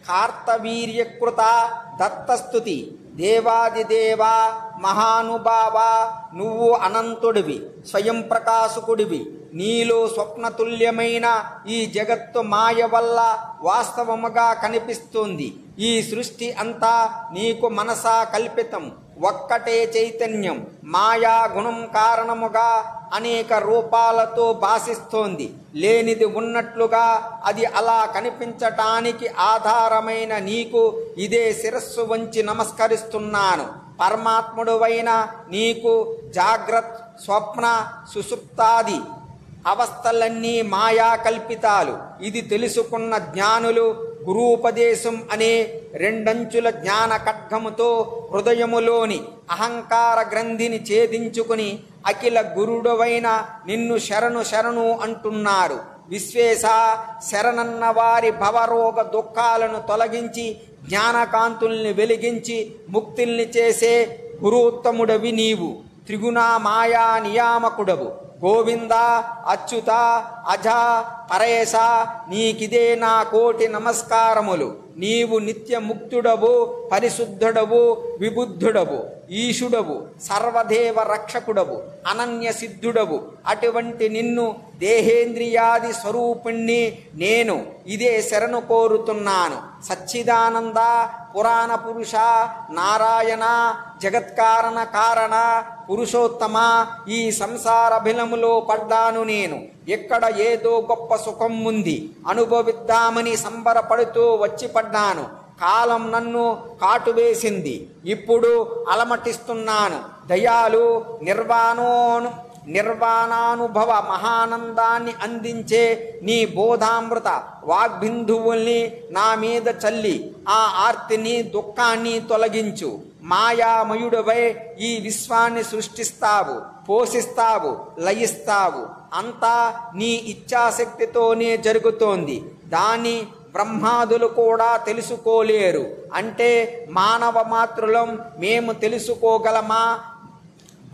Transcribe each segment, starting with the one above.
కార్తవీర్యకృత దత్తస్తుతి. దేవాదిదేవా మహానుభావ, నువ్వు అనంతుడివి, స్వయం ప్రకాశకుడివి. నీలో స్వప్నతుల్యమైన ఈ జగత్తు మాయ వల్ల వాస్తవముగా కనిపిస్తుంది. ఈ సృష్టి అంతా నీకు మనసా కల్పితం. ఒక్కటే చైతన్యం మాయా గుణం కారణముగా అనేక రూపాలతో భాషిస్తోంది. లేనిది ఉన్నట్లుగా అది అలా కనిపించటానికి ఆధారమైన నీకు ఇదే శిరస్సు వంచి నమస్కరిస్తున్నాను. పరమాత్ముడువైన నీకు జాగ్రత్త, స్వప్న, సుషుప్తాది అవస్థలన్నీ మాయా కల్పితాలు. ఇది తెలుసుకున్న జ్ఞానులు గురూపదేశం అనే రెండంచుల జ్ఞాన ఖడ్గముతో హృదయములోని అహంకార గ్రంథిని ఛేదించుకుని అఖిల గురుడవైన నిన్ను శరణు శరణు అంటున్నారు. విశ్వేశ, శరణన్న వారి భవరోగ దుఃఖాలను తొలగించి జ్ఞానకాంతుల్ని వెలిగించి ముక్తిల్ని చేసే గురుత్తముడవి నీవు. త్రిగుణ మాయా నియామకుడవు. గోవింద, అచ్యుత, అజ, పరేశ, నీకిదే నా కోటి నమస్కారములు. నీవు నిత్యముక్తుడవు, పరిశుద్ధుడవు, విబుద్ధుడవు, ఈశుడవు, సర్వదేవ రక్షకుడవు, అనన్య సిద్ధుడవు. అటువంటి నిన్ను దేహేంద్రియాది స్వరూపిణ్ణి నేను ఇదే శరణు కోరుతున్నాను. సచ్చిదానంద, పురాణ పురుష, నారాయణ, జగత్కారణ కారణ, పురుషోత్తమ, ఈ సంసారభిలములో పడ్డాను నేను. ఎక్కడ ఏదో గొప్ప సుఖం ఉంది, అనుభవిద్దామని సంబరపడుతూ వచ్చి పడ్డాను. కాలం నన్ను కాటువేసింది, ఇప్పుడు అలమటిస్తున్నాను. దయాలు, నిర్వాణానుభవ మహానందాన్ని అందించే నీ బోధామృత వాగ్బిందువుల్ని నా మీద చల్లి ఆ ఆర్తిని, దుఃఖాన్ని తొలగించు. మాయామయుడవై ఈ విశ్వాన్ని సృష్టిస్తావు, పోషిస్తావు, లయిస్తావు. అంతా నీ ఇచ్ఛాశక్తితోనే జరుగుతోంది. దాన్ని బ్రహ్మాదులు కూడా తెలుసుకోలేరు. అంటే మానవ మాతృలం మేము తెలుసుకోగలమా?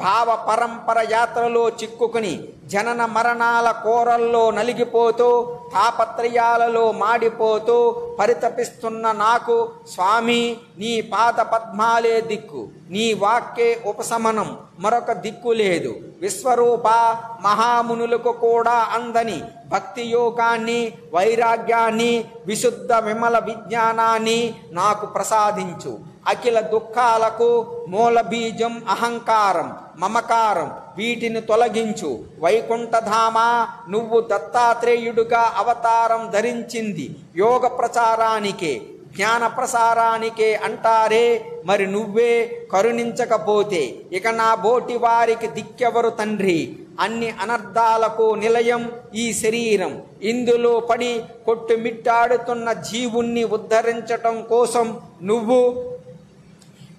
భావ పరంపర యాత్రలో చిక్కుకుని జనన మరణాల కోరల్లో నలిగిపోతూ తాపత్రయాలలో మాడిపోతూ పరితపిస్తున్న నాకు స్వామి నీ పాద పద్మాలే దిక్కు, నీ వాక్కే ఉపశమనం, మరొక దిక్కు లేదు. విశ్వరూప, మహామునులకు కూడా అందని భక్తి యోగాన్ని, వైరాగ్యాన్ని, విశుద్ధ విమల విజ్ఞానాన్ని నాకు ప్రసాదించు. అఖిల దుఃఖాలకు మూల బీజం అహంకారం, మమకారం. వీటిని తొలగించు. వైకుంఠధామ, నువ్వు దత్తాత్రేయుడుగా అవతారం ధరించింది యోగ ప్రచారానికే, జ్ఞాన ప్రసారానికే అంటారే. మరి నువ్వే కరుణించకపోతే ఇక నా బోటి వారికి దిక్కెవరు తండ్రి? అన్ని అనర్థాలకు నిలయం ఈ శరీరం. ఇందులో పడి కొట్టుమిట్టాడుతున్న జీవుణ్ణి ఉద్ధరించటం కోసం నువ్వు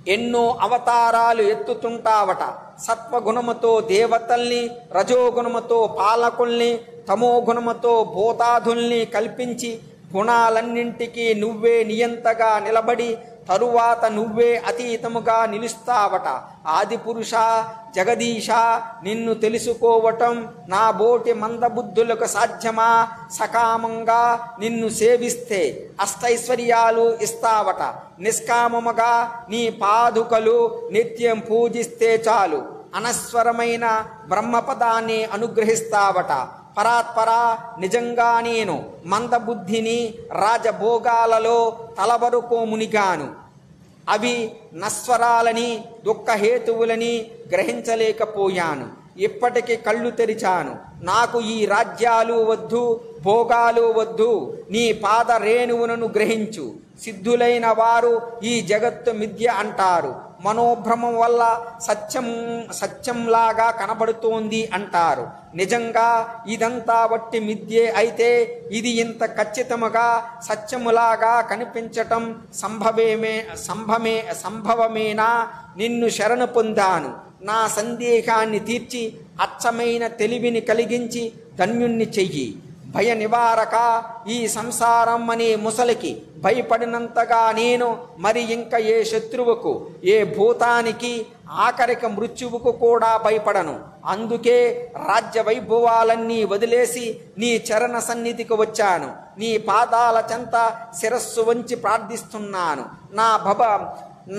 ఎన్నో అవతారాలు ఎత్తుతుంటావట. సత్వగుణముతో దేవతల్ని, రజోగుణముతో పాలకుల్ని, తమోగుణముతో భూతాదుల్ని కల్పించి గుణాలన్నింటికీ నువ్వే నియంతగా నిలబడి తరువాత నువ్వే అతీతముగా నిలుస్తావట. ఆదిపురుష, జగదీశ, నిన్ను తెలుసుకోవటం నా బోటి మందబుద్ధులకు సాధ్యమా? సకామంగా నిన్ను సేవిస్తే అష్టైశ్వర్యాలు ఇస్తావట. నిష్కామముగా నీ పాదుకలు నిత్యం పూజిస్తే చాలు అనస్వరమైన బ్రహ్మపదాన్ని అనుగ్రహిస్తావట. పరాత్పర, నిజంగా నేను మందబుద్ధిని, రాజభోగాలలో తలవరకు మునిగాను. అవి నస్వరాలని, దుఃఖహేతువులని గ్రహించలేకపోయాను. ఇప్పటికి కళ్ళు తెరిచాను. నాకు ఈ రాజ్యాలు వద్దు, భోగాలు వద్దు. నీ పాద రేణువులను గ్రహించు. సిద్ధులైన వారు ఈ జగత్తు మిథ్య అంటారు. మనోభ్రమం వల్ల సత్యంలాగా కనబడుతోంది అంటారు. నిజంగా ఇదంతా వట్టి మిథ్యే అయితే ఇది ఇంత ఖచ్చితముగా సత్యములాగా కనిపించటం సంభవమేనా? నిన్ను శరణు పొందాను. నా సందేహాన్ని తీర్చి అచ్చమైన తెలివిని కలిగించి ధన్యుణ్ణి చెయ్యి. భయ నివారక, ఈ సంసారం అనే ముసలికి భయపడినంతగా నేను మరి ఇంకా ఏ శత్రువుకు, ఏ భూతానికి, ఆఖరిక మృత్యువుకు కూడా భయపడను. అందుకే రాజ్య వైభవాలన్నీ వదిలేసి నీ చరణ సన్నిధికి వచ్చాను. నీ పాదాల చెంత శిరస్సు వంచి ప్రార్థిస్తున్నాను.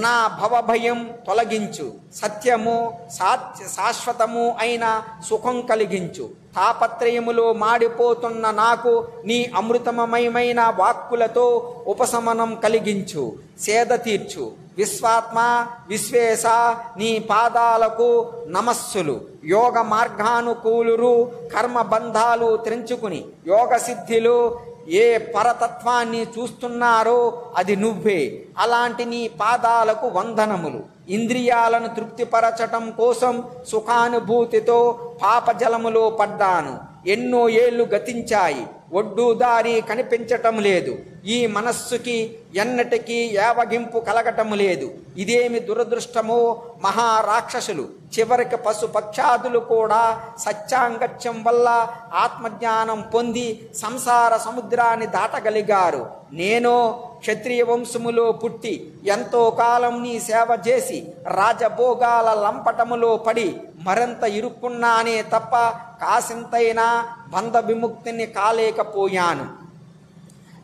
నా భవభయం తొలగించు, సత్యము శాశ్వతము అయిన సుఖం కలిగించు. తాపత్రయములో మాడిపోతున్న నాకు నీ అమృతమయమైన వాక్కులతో ఉపశమనం కలిగించు, సేద తీర్చు. విశ్వాత్మ విశ్వేశ, నీ పాదాలకు నమస్సులు. యోగ మార్గానుకూలురు, కర్మబంధాలు త్రెంచుకుని యోగ సిద్ధిలో ఏ పరతత్వాన్ని చూస్తున్నారో అది నువ్వే. అలాంటి నీ పాదాలకు వందనములు. ఇంద్రియాలను తృప్తిపరచటం కోసం సుఖానుభూతితో పాపజలములో పడ్డాను. ఎన్నో ఏళ్ళు గతించాయి, ఒడ్డు దారి కనిపించటం లేదు. ఈ మనస్సుకి ఎన్నటికీ యావగింపు కలగటం లేదు. ఇదేమి దురదృష్టమో! మహారాక్షసులు, చివరికి పశుపక్షాదులు కూడా సత్యాంగత్యం వల్ల ఆత్మజ్ఞానం పొంది సంసార సముద్రాన్ని దాటగలిగారు. నేను క్షత్రియ వంశములో పుట్టి ఎంతో కాలం నీ సేవ చేసి రాజభోగాల లంపటములో పడి మరింత ఇరుక్కున్నానే తప్ప కాసింతైనా బంధ విముక్తిని కాలేకపోయాను.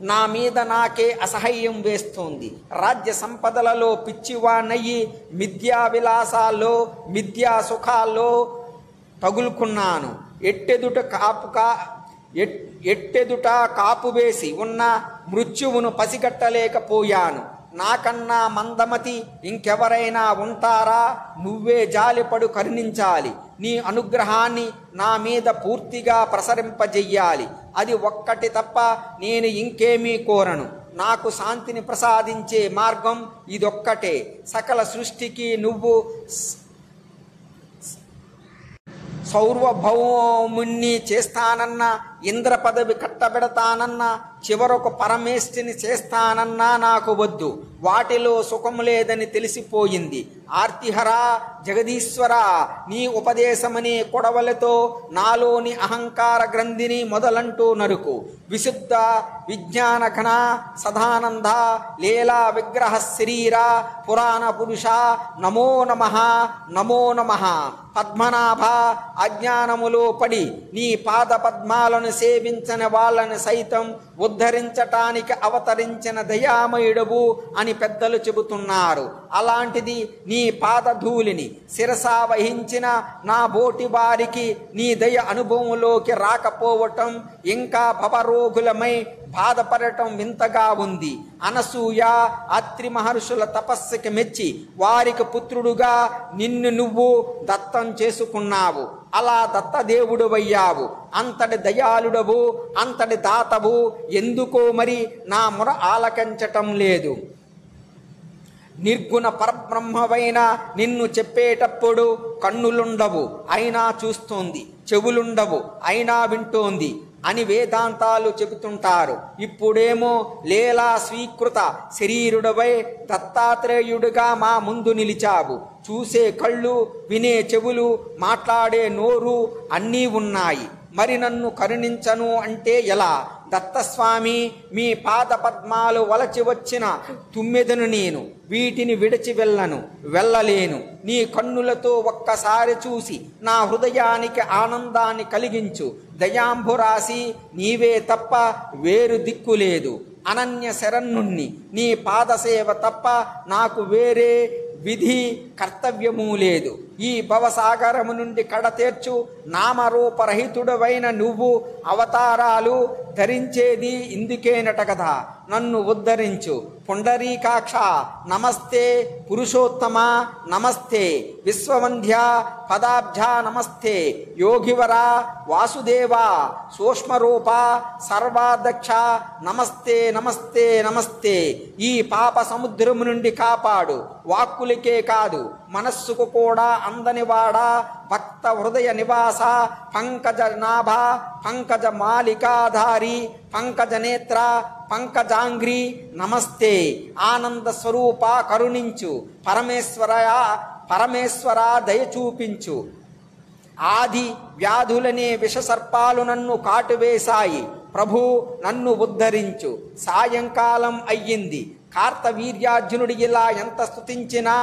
నా మీద నాకే అసహ్యం వేస్తోంది. రాజ్య సంపదలలో పిచ్చివాణ్ణయి మిథ్యా విలాసాల్లో, మిథ్యా సుఖాల్లో తగులుకున్నాను. ఎట్టెదుట కాపు వేసి ఉన్న మృత్యువును పసిగట్టలేకపోయాను. నాకన్నా మందమతి ఇంకెవరైనా ఉంటారా? నువ్వే జాలిపడు కరుణించాలి. నీ అనుగ్రహాన్ని నా మీద పూర్తిగా ప్రసరింపజెయ్యాలి. అది ఒక్కటి తప్ప నేను ఇంకేమీ కోరను. నాకు శాంతిని ప్రసాదించే మార్గం ఇదొక్కటే. సకల సృష్టికి నువ్వు సౌర్వభౌముణ్ణి చేస్తానన్నా, ఇంద్ర పదవి కట్టబెడతానన్నా, చివరకు పరమేష్ఠిని చేస్తానన్నా నాకు వద్దు. వాటిలో సుఖం లేదని తెలిసిపోయింది. ఆర్తిహరా జగదీశ్వర, నీ ఉపదేశమనే కొడవలతో నాలోని అహంకార గ్రంథిని మొదలంటూ నరుకు. విశుద్ధ విజ్ఞాన ఘన సదానంద లీలా విగ్రహ శరీర పురాణ పురుష నమో నమః నమో నమః. పద్మనాభ, అజ్ఞానములో పడి నీ పాద పద్మాలను సేవించని వాళ్ళని సైతం ఉద్ధరించటానికి అవతరించిన దయామయుడవు అని పెద్దలు చెబుతున్నారు. అలాంటిది నీ పాదధూళిని శిరసా వహించిన నా బోటి వారికి నీ దయ అనుభవంలోకి రాకపోవటం, ఇంకా భవరోగులమై బాధపడటం వింతగా ఉంది. అనసూయ, అత్రి మహర్షుల తపస్సుకి మెచ్చి వారికి పుత్రుడుగా నిన్ను నువ్వు దత్తం చేసుకున్నావు. అలా దత్తదేవుడువయ్యావు. అంతటి దయాళుడవు, అంతటి దాతవు. ఎందుకో మరి నా మొర ఆలకించటం లేదు. నిర్గుణ పరబ్రహ్మవైన నిన్ను చెప్పేటప్పుడు కన్నులుండవు అయినా చూస్తోంది, చెవులుండవు అయినా వింటోంది అని వేదాంతాలు చెబుతుంటారు. ఇప్పుడేమో లీలా స్వీకృత శరీరుడవై దత్తాత్రేయుడిగా మా ముందు నిలిచావు. చూసే కళ్ళు, వినే చెవులు, మాట్లాడే నోరు అన్నీ ఉన్నాయి. మరి నన్ను కరుణించను అంటే ఎలా? దత్తస్వామి, మీ పాద పద్మాలు వలచి వచ్చిన తుమ్మెదను నేను. వీటిని విడిచి వెళ్ళలేను. నీ కన్నులతో ఒక్కసారి చూసి నా హృదయానికి ఆనందాన్ని కలిగించు. దయాంభురాశి నీవే తప్ప వేరు దిక్కులేదు. అనన్య శరణ్ణుణ్ణి. నీ పాదసేవ తప్ప నాకు వేరే విధి కర్తవ్యము లేదు. ఈ భవసాగరము నుండి కడతేర్చు నామరూపరహితుడవైన నువ్వు అవతారాలు ధరించేది ఇందుకేనట కదా. నన్ను ఉద్ధరించు. పుండరీకాక్ష నమస్తే. పురుషోత్తమ నమస్తే. విశ్వవంధ్య పదాబ్జ నమస్తే. యోగివర వాసుదేవ సూక్ష్మరూప సర్వాధ్యక్ష నమస్తే నమస్తే నమస్తే. ఈ పాప సముద్రము నుండి కాపాడు. వాక్కులకే కాదు మనస్సుకు కూడా అందనివాడా. భక్త హృదయ నివాస పంకజ నాభ పంకజ మాలికాధారి పంకజ నేత్ర పంకజాంగ్రి నమస్తే. ఆనంద స్వరూప కరుణించు. పరమేశ్వర దయ చూపించు. ఆది వ్యాధులనే విషసర్పాలు నన్ను కాటువేశాయి. ప్రభు నన్ను ఉద్ధరించు. సాయంకాలం అయ్యింది. కార్తవీర్యార్జునుడు ఇలా ఎంత స్తుతించినా,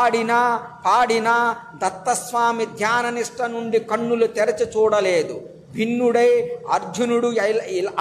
ఆడినా, పాడినా దత్తస్వామి ధ్యాననిష్ట నుండి కన్నులు తెరచి చూడలేదు. భిన్నుడై అర్జునుడు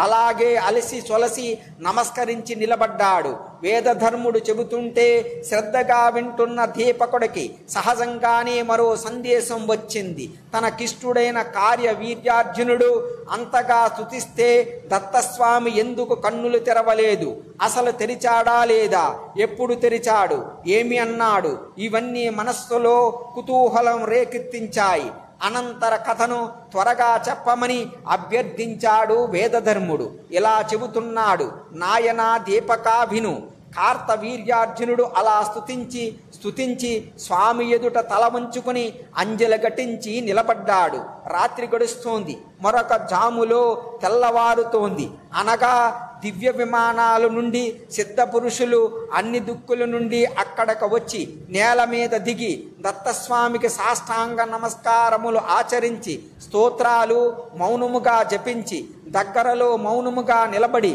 అలాగే అలసి సొలసి నమస్కరించి నిలబడ్డాడు. వేదధర్ముడు చెబుతుంటే శ్రద్ధగా వింటున్న దీపకుడికి సహజంగానే మరో సందేశం వచ్చింది. తనకిష్టుడైన కార్యవీర్యార్జునుడు అంతగా స్తుతిస్తే దత్తస్వామి ఎందుకు కన్నులు తెరవలేదు? అసలు తెరిచాడా లేదా? ఎప్పుడు తెరిచాడు? ఏమి అన్నాడు? ఇవన్నీ మనస్సులో కుతూహలం రేకెత్తించాయి. అనంతర కథను త్వరగా చెప్పమని అభ్యర్థించాడు వేదధర్ముడు. ఇలా చెబుతున్నాడు, నాయనా దీపకా విను. కార్తవీర్యార్జునుడు అలా స్తుతించి స్వామి ఎదుట తల వంచుకుని అంజలి ఘటించి నిలబడ్డాడు. రాత్రి గడుస్తోంది. మరొక జాములో తెల్లవారుతోంది. అనగా దివ్య విమానాల నుండి సిద్ధపురుషులు అన్ని దిక్కుల నుండి అక్కడకు వచ్చి నేల మీద దిగి దత్తస్వామికి సాష్టాంగ నమస్కారములు ఆచరించి స్తోత్రాలు మౌనముగా జపించి దగ్గరలో మౌనముగా నిలబడి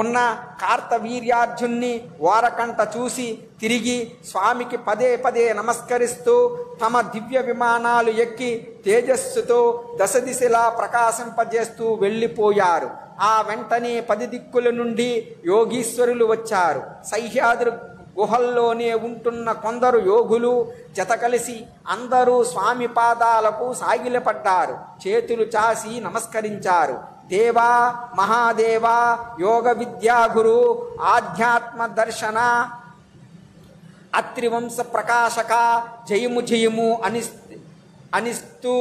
ఉన్న కార్తవీర్యార్జున్ని వారకంట చూసి తిరిగి స్వామికి పదే పదే నమస్కరిస్తూ తమ దివ్య విమానాలు ఎక్కి తేజస్సుతో దశ దిశలా ప్రకాశింపజేస్తూ వెళ్ళిపోయారు. ఆ వెంటనే 10 దిక్కుల నుండి యోగీశ్వరులు వచ్చారు. సహ్యాద్రి గుహల్లోనే ఉంటున్న కొందరు యోగులు జత కలిసి అందరూ స్వామి పాదాలకు సాగిలపడ్డారు. చేతులు చాసి నమస్కరించారు. దేవా, మహాదేవా, యోగ విద్యాగురు, ఆధ్యాత్మ దర్శన, అత్రివంశ ప్రకాశక, జయము జయము అనిస్తూ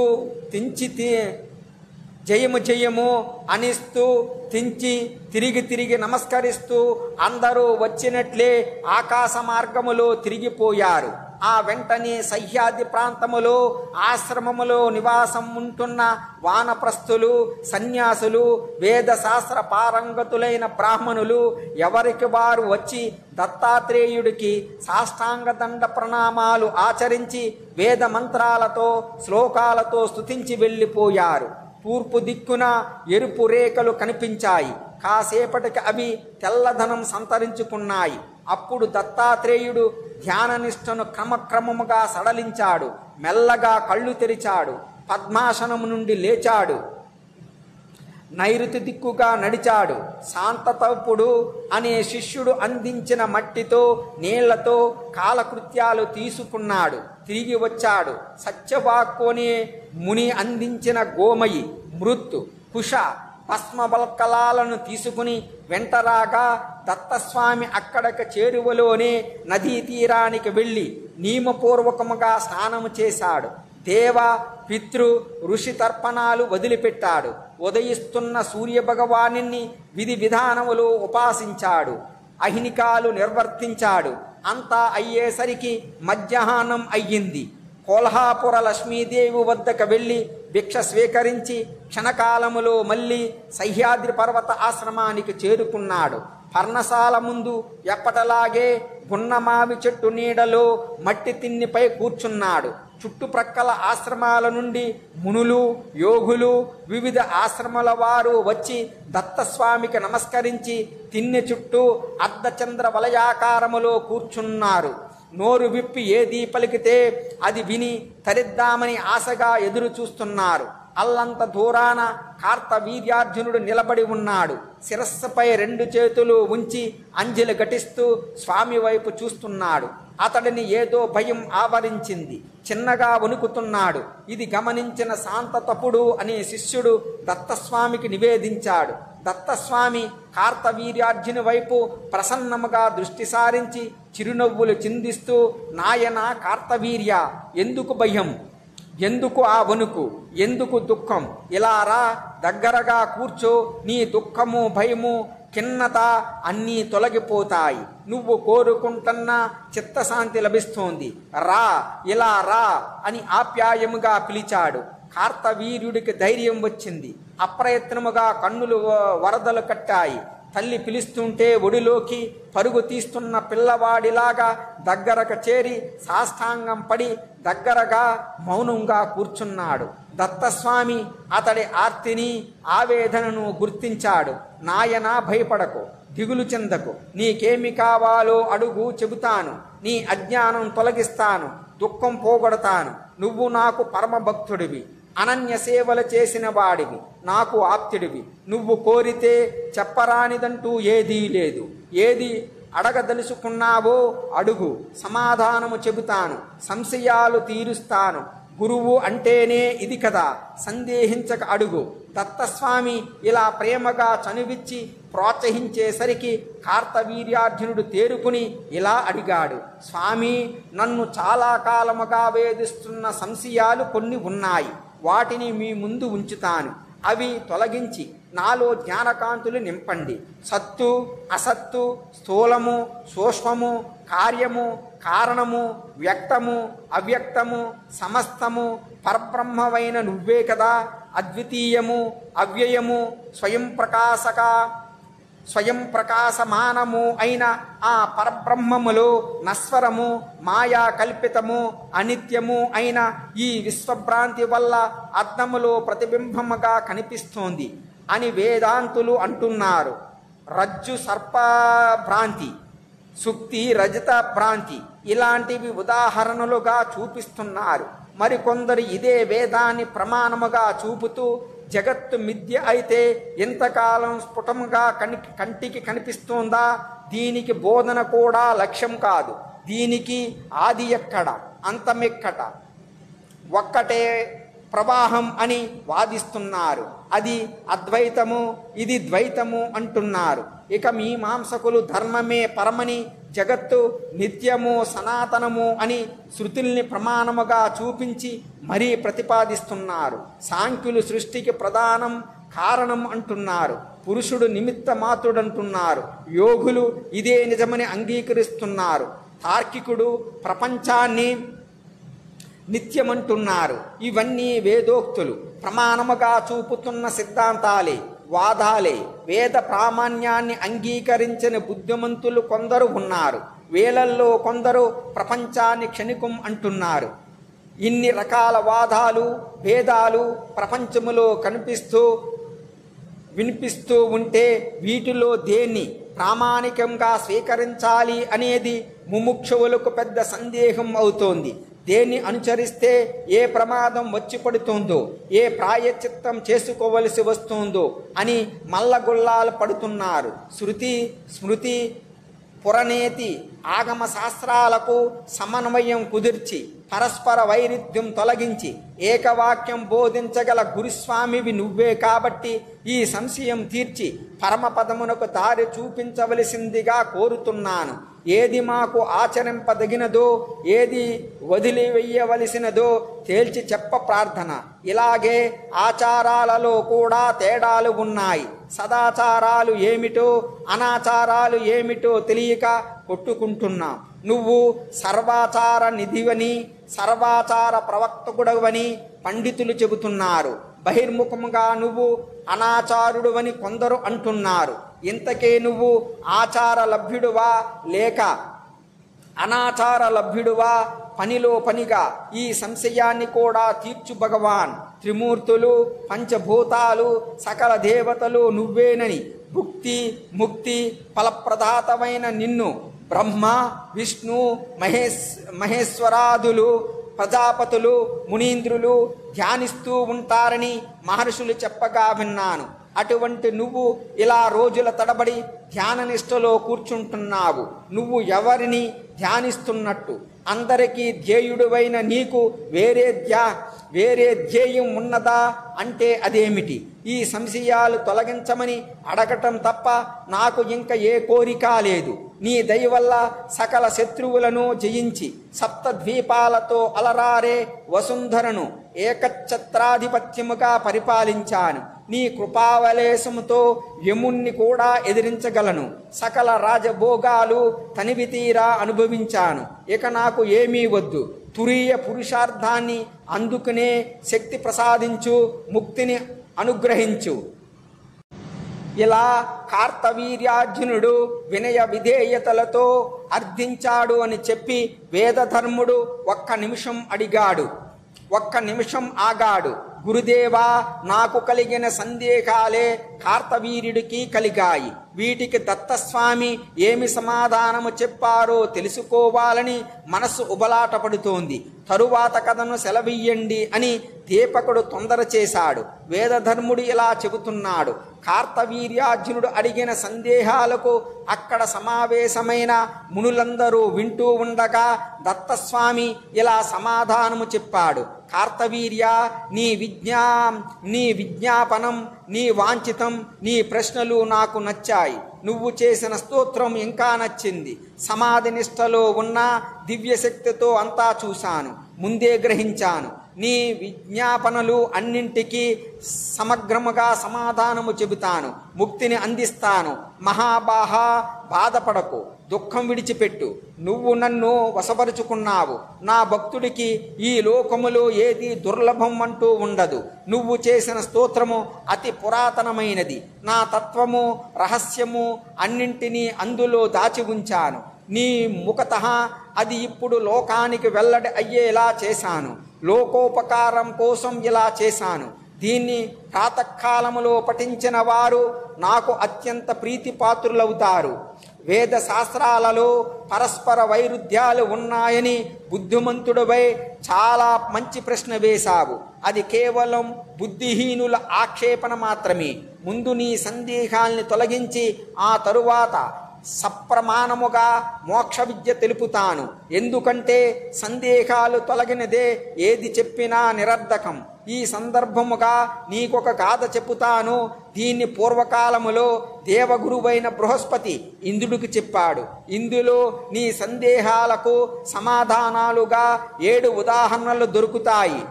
జయము అనిస్తూ తిరిగి నమస్కరిస్తూ అందరూ వచ్చినట్లే ఆకాశ మార్గములో తిరిగిపోయారు. ఆ వెంటనే సహ్యాద్రి ప్రాంతములో ఆశ్రమములో నివాసం ఉంటున్న వానప్రస్థులు, సన్యాసులు, వేదశాస్త్ర పారంగతులైన బ్రాహ్మణులు ఎవరికి వారు వచ్చి దత్తాత్రేయుడికి సాష్టాంగ దండ ప్రణామాలు ఆచరించి వేద మంత్రాలతో శ్లోకాలతో స్తుతించి వెళ్ళిపోయారు. తూర్పు దిక్కున ఎరుపు రేఖలు కనిపించాయి. కాసేపటికి అవి తెల్లధనం సంతరించుకున్నాయి. అప్పుడు దత్తాత్రేయుడు ధ్యాననిష్టను క్రమక్రమముగా సడలించాడు. మెల్లగా కళ్ళు తెరిచాడు. పద్మాసనము నుండి లేచాడు. నైరుతి దిక్కుగా నడిచాడు. శాంతతపుడు అనే శిష్యుడు అందించిన మట్టితో నీళ్లతో కాలకృత్యాలు తీసుకున్నాడు. తిరిగి వచ్చాడు. సత్యవాక్కోనే ముని అందించిన గోమయి, మృత్, కుష, భస్మవల్కలాలను తీసుకుని వెంటరాగా దత్తస్వామి అక్కడికి చేరువలోనే నదీ తీరానికి వెళ్ళి నియమపూర్వకముగా స్నానము చేశాడు. దేవ, పితృ, ఋషి తర్పణాలు వదిలిపెట్టాడు. ఉదయిస్తున్న సూర్యభగవాని విధి విధానములో ఉపాసించాడు. అహినికాలు నిర్వర్తించాడు. అంతా అయ్యేసరికి మధ్యాహ్నం అయ్యింది. కోల్హాపుర లక్ష్మీదేవి వద్దకు వెళ్ళి భిక్ష స్వీకరించి క్షణకాలములో మళ్ళీ సహ్యాద్రి పర్వత ఆశ్రమానికి చేరుకున్నాడు. పర్ణశాల ముందు ఎప్పటిలాగే గున్నమావి చెట్టు నీడలో మట్టి తిన్నిపై కూర్చున్నాడు. చుట్టుప్రక్కల ఆశ్రమాల నుండి మునులు, యోగులు, వివిధ ఆశ్రమాల వారు వచ్చి దత్తస్వామికి నమస్కరించి తిన్నె చుట్టూ అర్ధచంద్ర వలయాకారములో కూర్చున్నారు. నోరు విప్పి ఏది పలికితే అది విని తరిద్దామని ఆశగా ఎదురు చూస్తున్నారు. అల్లంత దూరాన కార్తవీర్యార్జునుడు నిలబడి ఉన్నాడు. శిరస్సుపై 2 చేతులు ఉంచి అంజలి ఘటిస్తూ స్వామి వైపు చూస్తున్నాడు. అతడిని ఏదో భయం ఆవరించింది. చిన్నగా వణుకుతున్నాడు. ఇది గమనించిన శాంతతపుడు అనే శిష్యుడు దత్తస్వామికి నివేదించాడు. దత్తస్వామి కార్తవీర్యార్జుని వైపు ప్రసన్నముగా దృష్టి సారించి చిరునవ్వులు చిందిస్తూ, నాయన కార్తవీర్య, ఎందుకు భయం? ఎందుకు ఆ వణుకు? ఎందుకు దుఃఖం? ఇలా రా, దగ్గరగా కూర్చో. నీ దుఃఖము, భయము, ఖిన్నత అన్నీ తొలగిపోతాయి. నువ్వు కోరుకుంటున్న చిత్తశాంతి లభిస్తోంది. రా, ఇలా రా అని ఆప్యాయముగా పిలిచాడు. కార్తవీర్యుడికి ధైర్యం వచ్చింది. అప్రయత్నముగా కన్నులు వరదలు కట్టాయి. తల్లి పిలుస్తుంటే ఒడిలోకి పరుగు తీస్తున్న పిల్లవాడిలాగా దగ్గరకు చేరి సాష్టాంగం పడి దగ్గరగా మౌనంగా కూర్చున్నాడు. దత్తస్వామి అతడి ఆర్తిని ఆవేదనను గుర్తించాడు. నాయనా, భయపడకు, దిగులు చెందకు, నీకేమి కావాలో అడుగు, చెబుతాను. నీ అజ్ఞానం తొలగిస్తాను, దుఃఖం పోగొడతాను. నువ్వు నాకు పరమభక్తుడివి, అనన్య సేవలు చేసిన వాడివి, నాకు ఆప్తుడివి. నువ్వు కోరితే చెప్పరానిదంటూ ఏదీ లేదు. ఏది అడగదలుచుకున్నావో అడుగు, సమాధానము చెబుతాను, సంశయాలు తీరుస్తాను. గురువు అంటేనే ఇది కదా, సందేహించక అడుగు. దత్తస్వామి ఇలా ప్రేమగా చనువిచ్చి ప్రోత్సహించేసరికి కార్తవీర్యార్జునుడు తేరుకుని ఇలా అడిగాడు. స్వామి, నన్ను చాలా కాలముగా వేధిస్తున్న సంశయాలు కొన్ని ఉన్నాయి. వాటిని మీ ముందు ఉంచుతాను. అవి తొలగించి నాలో జ్ఞానకాంతులు నింపండి. సత్తు, అసత్తు, స్థూలము, సూక్ష్మము, కార్యము, కారణము, వ్యక్తము, అవ్యక్తము, సమస్తము పరబ్రహ్మవైన నువ్వే కదా. అద్వితీయము, అవ్యయము, స్వయం ప్రకాశమానము అయిన ఆ పరబ్రహ్మములో నశ్వరము, మాయా కల్పితము, అనిత్యము అయిన ఈ విశ్వభ్రాంతి వల్ల అద్దములో ప్రతిబింబముగా కనిపిస్తోంది అని వేదాంతులు అంటున్నారు. రజ్జు సర్పభ్రాంతి, సుక్తి రజత భ్రాంతి ఇలాంటివి ఉదాహరణలుగా చూపిస్తున్నారు. మరికొందరు ఇదే వేదాన్ని ప్రమాణముగా చూపుతూ జగత్తు మిథ్య అయితే ఎంతకాలం స్ఫుటముగా కంటికి కనిపిస్తుందా, దీనికి బోధన కూడా లక్ష్యం కాదు, దీనికి ఆది ఎక్కడ అంతమెక్కట, ఒక్కటే ప్రవాహం అని వాదిస్తున్నారు. అది అద్వైతము, ఇది ద్వైతము అంటున్నారు. ఇక మీమాంసకులు ధర్మమే పరమని, జగత్తు నిత్యము సనాతనము అని శృతుల్ని ప్రమాణముగా చూపించి మరీ ప్రతిపాదిస్తున్నారు. సాంఖ్యులు సృష్టికి ప్రధానం కారణం అంటున్నారు. పురుషుడు నిమిత్త మాత్రుడంటున్నారు. యోగులు ఇదే నిజమని అంగీకరిస్తున్నారు. తార్కికుడు ప్రపంచాన్ని నిత్యమంటున్నారు. ఇవన్నీ వేదోక్తులు ప్రమాణముగా చూపుతున్న సిద్ధాంతాలే, వాదాలే. వేద ప్రామాణ్యాన్ని అంగీకరించిన బుద్ధిమంతులు కొందరు ఉన్నారు. వేలల్లో కొందరు ప్రపంచాన్ని క్షణికం అంటున్నారు. ఇన్ని రకాల వాదాలు, భేదాలు ప్రపంచములో వినిపిస్తూ ఉంటే వీటిలో దేన్ని ప్రామాణికంగా స్వీకరించాలి అనేది ముముక్షువులకు పెద్ద సందేహం అవుతోంది. దేన్ని అనుసరిస్తే ఏ ప్రమాదం వచ్చి పడుతుందో, ఏ ప్రాయశ్చిత్తం చేసుకోవలసి వస్తుందో అని మల్లగుల్లాలు పడుతున్నారు. శృతి, స్మృతి, పురనేతి, ఆగమ శాస్త్రాలకు సమన్వయం కుదిర్చి పరస్పర వైరుధ్యం తొలగించి ఏకవాక్యం బోధించగల గురుస్వామివి నువ్వే కాబట్టి ఈ సంశయం తీర్చి పరమపదమునకు దారి చూపించవలసిందిగా కోరుతున్నాను. ఏది మాకు ఆచరింపదగినదో, ఏది వదిలివేయవలసినదో తేల్చి చెప్ప ప్రార్థన. ఇలాగే ఆచారాలలో కూడా తేడాలు ఉన్నాయి. సదాచారాలు ఏమిటో, అనాచారాలు ఏమిటో తెలియక కొట్టుకుంటున్నాం. నువ్వు సర్వాచార నిధివని, సర్వాచార ప్రవక్తకుడవని పండితులు చెబుతున్నారు. బహిర్ముఖముగా నువ్వు అనాచారుడువని కొందరు అంటున్నారు. ఇంతకే నువ్వు ఆచార లభ్యుడువా లేక అనాచార లభ్యుడువా? పనిలో పనిగా ఈ సంశయాన్ని కూడా తీర్చు భగవాన్. త్రిమూర్తులు, పంచభూతాలు, సకల దేవతలు నువ్వేనని, భుక్తి ముక్తి ఫలప్రదాతమైన నిన్ను బ్రహ్మ, విష్ణు, మహేశ్వరాదులు, ప్రజాపతులు, మునీంద్రులు ధ్యానిస్తూ ఉంటారని మహర్షులు చెప్పగా విన్నాను. అటువంటి నువ్వు ఇలా రోజుల తడబడి ధ్యాన నిష్టలో కూర్చుంటున్నావు. నువ్వు ఎవరిని ధ్యానిస్తున్నట్టు? అందరికీ ధ్యేయుడువైన నీకు వేరే ధ్యేయం ఉన్నదా అంటే అదేమిటి? ఈ సంశయాలు తొలగించమని అడగటం తప్ప నాకు ఇంక ఏ కోరిక లేదు. నీ దయ వల్ల సకల శత్రువులను జయించి సప్తద్వీపాలతో అలరారే వసుంధరను ఏకఛత్రాధిపత్యముగా పరిపాలించాను. నీ కృపావలేశముతో యముణ్ణి కూడా ఎదిరించగలను. సకల రాజభోగాలు తనివి తీరా అనుభవించాను. ఇక నాకు ఏమీ వద్దు. తురీయ పురుషార్థాన్ని అందుకునే శక్తి ప్రసాదించు, ముక్తిని అనుగ్రహించు. ఇలా కార్తవీర్యార్జునుడు వినయ విధేయతలతో అర్థించాడు అని చెప్పి వేదధర్ముడు ఒక్క నిమిషం అడిగాడు. ఒక్క నిమిషం ఆగాడు. గురుదేవా, నాకు కలిగిన సందేహాలే కార్తవీర్యుడికి కలిగాయి. వీటికి దత్తస్వామి ఏమి సమాధానము చెప్పారో తెలుసుకోవాలని మనసు ఉబలాట పడుతోంది. తరువాత కథను సెలవియ్యండి అని దీపకుడు తొందర చేశాడు. వేదధర్ముడు ఇలా చెబుతున్నాడు. కార్తవీర్యార్జునుడు అడిగిన సందేహాలకు అక్కడ సమావేశమైన మునులందరూ వింటూ ఉండగా దత్తస్వామి ఇలా సమాధానము చెప్పాడు. కార్తవీర్య, నీ విజ్ఞాపనం, నీ వాంఛితం, నీ ప్రశ్నలు నాకు నచ్చాయి. నువ్వు చేసిన స్తోత్రం ఇంకా నచ్చింది. సమాధి నిష్టలో ఉన్న దివ్యశక్తితో అంతా చూశాను, ముందే గ్రహించాను. నీ విజ్ఞాపనలు అన్నింటికీ సమగ్రముగా సమాధానము చెబుతాను, ముక్తిని అందిస్తాను. మహాబాహా, బాధపడకు, దుఃఖం విడిచిపెట్టు. నువ్వు నన్ను వశపరుచుకున్నావు. నా భక్తుడికి ఈ లోకములో ఏది దుర్లభం అంటూ ఉండదు. నువ్వు చేసిన స్తోత్రము అతి పురాతనమైనది. నా తత్వము, రహస్యము అన్నింటినీ అందులో దాచి ఉంచాను. నీ ముఖతః అది ఇప్పుడు లోకానికి వెల్లడి అయ్యేలా చేశాను. లోకోపకారం కోసం ఇలా చేశాను. దీన్ని ప్రాతకాలములో పఠించిన వారు నాకు అత్యంత ప్రీతిపాత్రులవుతారు. వేద శాస్త్రాలలో పరస్పర వైరుధ్యాలు ఉన్నాయని బుద్ధిమంతుడివై చాలా మంచి ప్రశ్న వేశావు. అది కేవలం బుద్ధిహీనుల ఆక్షేపణ మాత్రమే. ముందు నీ సందేహాల్ని తొలగించి ఆ తరువాత సప్రమాణముగా మోక్ష విద్య తెలుపుతాను. ఎందుకంటే సందేహాలు తొలగినదే ఏది చెప్పినా నిరర్ధకం. ఈ సందర్భముగా నీకొక గాథ చెప్పుతాను. దీన్ని పూర్వకాలములో దేవగురువైన బృహస్పతి ఇంద్రుడికి చెప్పాడు. ఇందులో నీ సందేహాలకు సమాధానాలుగా 7 ఉదాహరణలు దొరుకుతాయి.